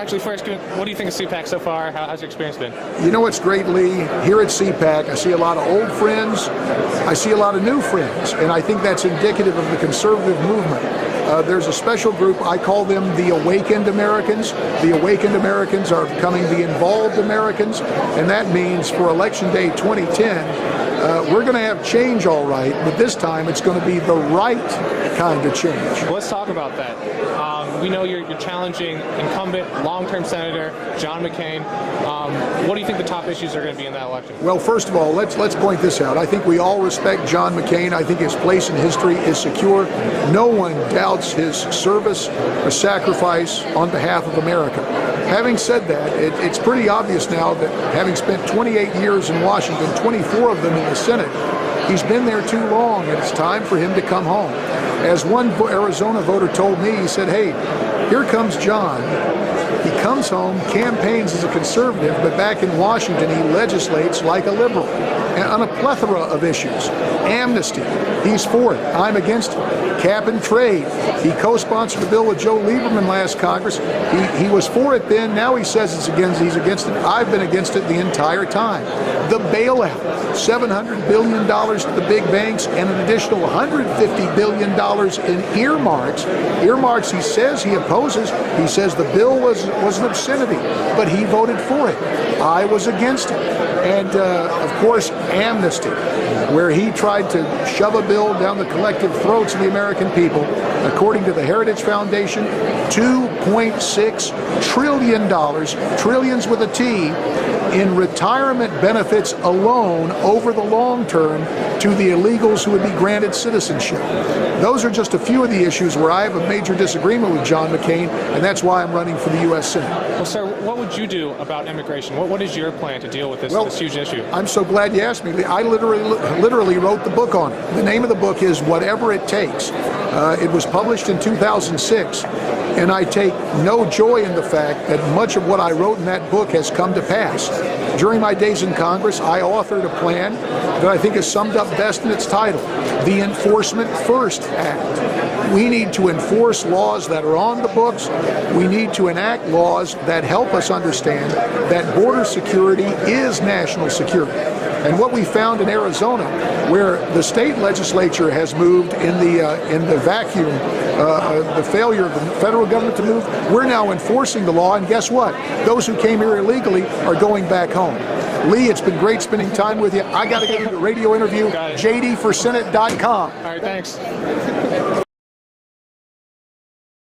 actually, first, what do you think of CPAC so far? How's your experience been? You know what's great, Lee? Here at CPAC, I see a lot of old friends. I see a lot of new friends, and I think that's indicative of the conservative movement. There's a special group, I call them the Awakened Americans. The Awakened Americans are becoming the Involved Americans, and that means for Election Day 2010, we're going to have change all right, but this time it's going to be the right kind of change. Well, let's talk about that. We know you're challenging incumbent, long-term Senator John McCain. What do you think the top issues are going to be in that election? Well, first of all, let's point this out. I think we all respect John McCain. I think his place in history is secure. No one doubts his service or sacrifice on behalf of America. Having said that, it's pretty obvious now that having spent 28 years in Washington, 24 of them in the Senate, he's been there too long, and it's time for him to come home. As one Arizona voter told me, he said, hey, here comes John. He comes home, campaigns as a conservative, but back in Washington, he legislates like a liberal and on a plethora of issues. Amnesty, he's for it. I'm against it. Cap and trade. He co-sponsored a bill with Joe Lieberman last Congress. He was for it then. Now he says he's against it. I've been against it the entire time. The bailout, $700 billion to the big banks and an additional $150 billion in earmarks. Earmarks he says he opposes. He says the bill was an obscenity, but he voted for it. I was against it. And, of course, amnesty, where he tried to shove a bill down the collective throats of the American people. According to the Heritage Foundation, $2.6 trillion, trillions with a T, in retirement benefits alone over the long term to the illegals who would be granted citizenship. Those are just a few of the issues where I have a major disagreement with John McCain, and that's why I'm running for the U.S. Senate. Well, sir, what would you do about immigration? What is your plan to deal with this huge issue? I'm so glad you asked me. I literally wrote the book on it. The name of the book is Whatever It Takes. It was published in 2006, and I take no joy in the fact that much of what I wrote in that book has come to pass. During my days in Congress, I authored a plan that I think is summed up best in its title, the Enforcement First Act. We need to enforce laws that are on the books. We need to enact laws that help us understand that border security is national security. And what we found in Arizona, where the state legislature has moved in the vacuum, the failure of the federal government to move, we're now enforcing the law, and guess what? Those who came here illegally are going back home. Lee, it's been great spending time with you. I got to get to the radio interview, jdforsenate.com. All right, thanks.